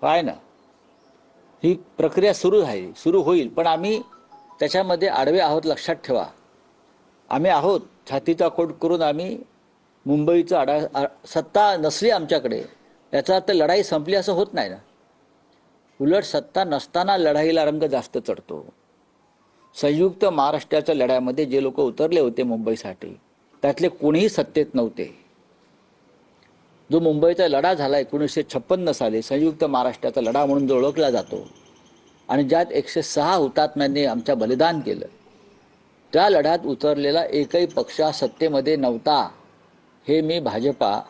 आहे ना, ही प्रक्रिया सुरू आहे, सुरू होईल, पण आम्ही त्याच्यामध्ये आडवे आहोत, लक्षात ठेवा. आम्ही आहोत, छातीचा कोट करून आम्ही मुंबईचं सत्ता नसली आमच्याकडे याचा अर्थ लढाई संपली असं होत नाही ना. उलट सत्ता नसताना लढाईला रंग जास्त चढतो. संयुक्त महाराष्ट्राच्या लढ्यामध्ये जे लोक उतरले होते मुंबईसाठी त्यातले कोणीही सत्तेत नव्हते. जो मुंबईचा लढा झाला 1956 साली संयुक्त महाराष्ट्राचा लढा म्हणून जो ओळखला जातो आणि ज्यात 106 हुतात्म्यांनी आमच्या बलिदान केलं, त्या लढ्यात उतरलेला एकही पक्ष सत्तेमध्ये नव्हता, हे मी भाजपा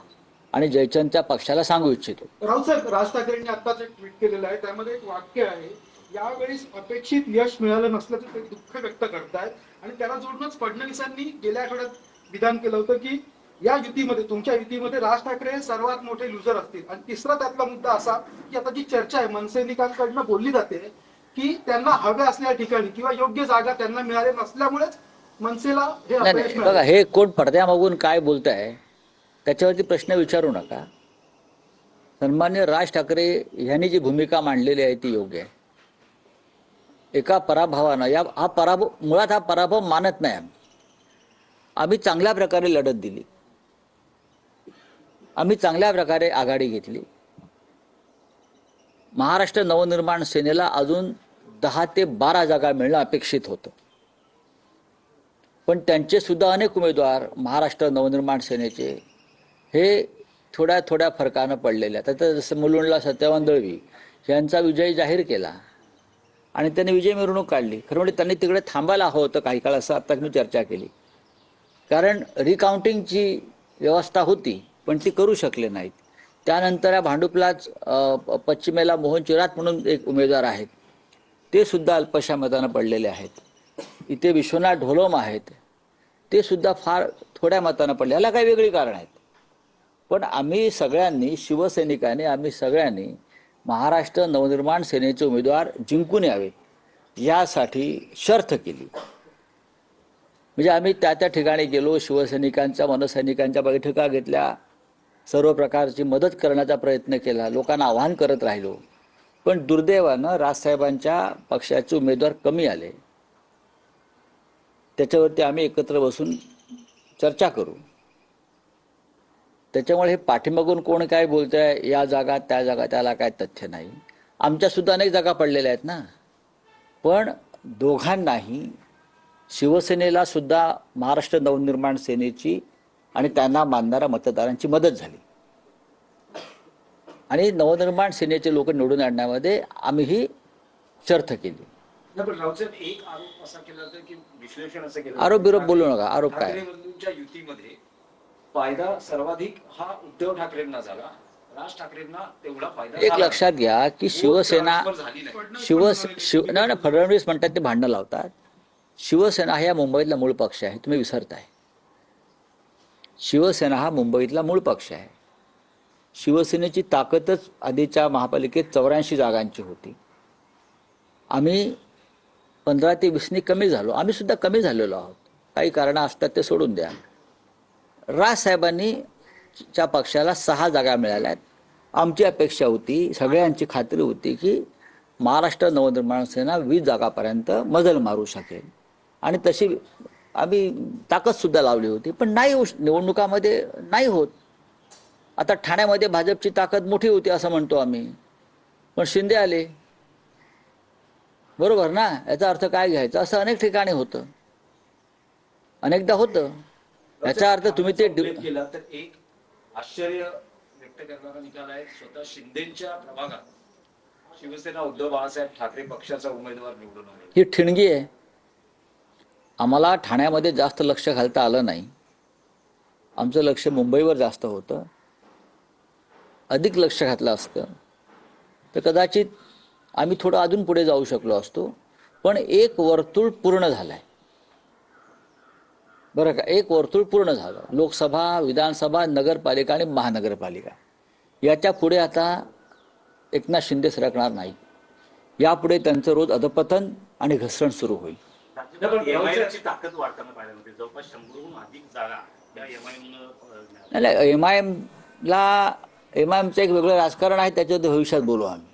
आणि जयचंदच्या पक्षाला सांगू इच्छितो. राऊत साहेब, राज ठाकरेंनी आत्ताच एक ट्विट केलेलं आहे, त्यामध्ये एक वाक्य आहे, यावेळेस अपेक्षित यश मिळालं नसल्याचं ते दुःख व्यक्त करतायत आणि त्याला जोडूनच फडणवीसांनी गेल्या आठवड्यात विधान केलं होतं की या युतीमध्ये, तुमच्या युतीमध्ये राज ठाकरे सर्वात मोठे लुजर असतील. आणि तिसरा त्यातला मुद्दा असा की आता जी चर्चा आहे मनसैनिकांकडनं बोलली जाते की त्यांना हव्या असलेल्या ठिकाणी किंवा योग्य जागा त्यांना मिळाले नसल्यामुळेच मनसेला हे अपयश मिळालं. बघा, हे कोण पडद्यामागून काय बोलताय त्याच्यावरती प्रश्न विचारू नका. सन्मान्य राज ठाकरे यांनी जी भूमिका मांडलेली आहे ती योग्य आहे. एका पराभवानं मुळात हा पराभव मानत नाही. आम्ही चांगल्या प्रकारे लढत दिली, आम्ही चांगल्या प्रकारे आघाडी घेतली. महाराष्ट्र नवनिर्माण सेनेला अजून 10 ते 12 जागा मिळणं अपेक्षित होतं, पण त्यांचे सुद्धा अनेक उमेदवार महाराष्ट्र नवनिर्माण सेनेचे हे थोड्या थोड्या फरकानं पडलेले आहेत. आता जसं मुलुंडला सत्यवान दळवी यांचा विजय जाहीर केला आणि त्यांनी विजय मिरवणूक काढली. खरं म्हणजे त्यांनी तिकडे थांबायला हवं होतं काही काळ, असं आता मी चर्चा केली. कारण रिकाउंटिंगची व्यवस्था होती पण ती करू शकले नाहीत. त्यानंतर या भांडुपलाच पश्चिमेला मोहन चिरात म्हणून एक उमेदवार आहेत, ते सुद्धा अल्पशा मतानं पडलेले आहेत. इथे विश्वनाथ ढोलम आहेत, ते सुद्धा फार थोड्या मतानं पडले. याला काही वेगळी कारण आहेत. पण आम्ही सगळ्यांनी, शिवसैनिकांनी, आम्ही सगळ्यांनी महाराष्ट्र नवनिर्माण सेनेचे उमेदवार जिंकून यावेत यासाठी शर्थ केली. म्हणजे आम्ही त्या त्या ठिकाणी गेलो, शिवसैनिकांच्या, मनसैनिकांच्या बैठका घेतल्या, सर्व प्रकारची मदत करण्याचा प्रयत्न केला, लोकांना आवाहन करत राहिलो. पण दुर्दैवानं राजसाहेबांच्या पक्षाचे उमेदवार कमी आले. त्याच्यावरती आम्ही एकत्र बसून चर्चा करू. त्याच्यामुळे हे पाठीमागून कोण काय बोलतंय, या जागा त्या जागा, त्याला काय तथ्य नाही. आमच्या सुद्धा अनेक जागा पडलेल्या आहेत ना. पण दोघांनाही, शिवसेनेला सुद्धा महाराष्ट्र नवनिर्माण सेनेची आणि त्यांना मानणाऱ्या मतदारांची मदत झाली आणि नवनिर्माण सेनेचे लोक निवडून आणण्यामध्ये आम्ही ही शर्थ केली. एक आरोप असा केला जातो की विश्लेषण असं केलं, आरोप बिरोप बोलू नका. आरोप काय? ठाकरे युतीमध्ये फायदा सर्वाधिक हा उद्धव ठाकरेंना झाला, राज ठाकरेंना तेवढा फायदा. एक लक्षात घ्या की शिवसेना फडणवीस म्हणतात ते भांडणं लावतात. शिवसेना हा मुंबईतला मूळ पक्ष आहे, तुम्ही विसरताय. शिवसेना हा मुंबईतला मूळ पक्ष आहे. शिवसेनेची ताकदच आधीच्या महापालिकेत 84 जागांची होती. आम्ही 15 ते 20 कमी झालो. आम्ही सुद्धा कमी झालेलो आहोत. काही कारणं असतात ते सोडून द्या. राजसाहेबांनी च्या पक्षाला 6 जागा मिळाल्यात. आमची अपेक्षा होती, सगळ्यांची खात्री होती की महाराष्ट्र नवनिर्माण सेना 20 जागापर्यंत मजल मारू शकेल आणि तशी आम्ही ताकद सुद्धा लावली होती. पण नाही, निवडणुकामध्ये नाही होत. आता ठाण्यामध्ये भाजपची ताकद मोठी होती असं म्हणतो आम्ही, पण शिंदे आले, बरोबर ना. याचा अर्थ काय घ्यायचा? असं अनेक ठिकाणी होतं, अनेकदा होतं. याचा अर्थ तुम्ही ते केला तर एक आश्चर्य व्यक्त करणारा निकाल आहे. स्वतः शिंदेच्या प्रभागात शिवसेना उद्धव बाळासाहेब ठाकरे पक्षाचा उमेदवार निवडून आले. ही ठिणगी आहे. आम्हाला ठाण्यामध्ये जास्त लक्ष घालता आलं नाही. आमचं लक्ष मुंबईवर जास्त होतं. अधिक लक्ष घातलं असतं तर कदाचित आम्ही थोडं अजून पुढे जाऊ शकलो असतो. पण एक वर्तुळ पूर्ण झालंय, बरं का. एक वर्तुळ पूर्ण झालं. लोकसभा, विधानसभा, नगरपालिका आणि महानगरपालिका. याच्या पुढे आता एकनाथ शिंदे सरकणार नाही. यापुढे त्यांचं रोज अधपतन आणि घसरण सुरू होईल. ताकद वाढताना पाहायला मिळते. जवळपास 100हून अधिक जागा या नाही, एमआयएमला एमआयएमचं एक वेगळं राजकारण आहे, त्याच्यावर भविष्यात बोलू आम्ही.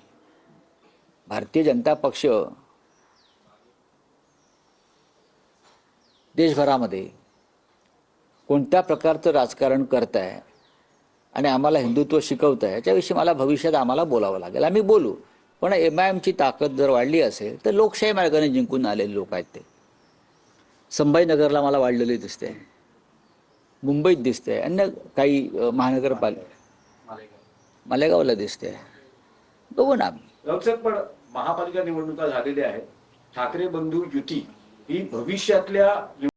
भारतीय जनता पक्ष देशभरामध्ये कोणत्या प्रकारचं राजकारण करत आहे आणि आम्हाला हिंदुत्व शिकवत आहे याच्याविषयी मला भविष्यात आम्हाला बोलावं लागेल. आम्ही बोलू. पण एमआयएमची ताकद जर वाढली असेल तर लोकशाही मार्गाने जिंकून आलेले लोक आहेत ते. संभाजीनगरला मला वाढलेले दिसते, मुंबईत दिसते, अन्य काही महानगरपालिका मालेगावला दिसते. बघू ना आम्ही. राऊत पण महापालिका निवडणुका झालेल्या आहेत. ठाकरे बंधू युती ही भविष्यातल्या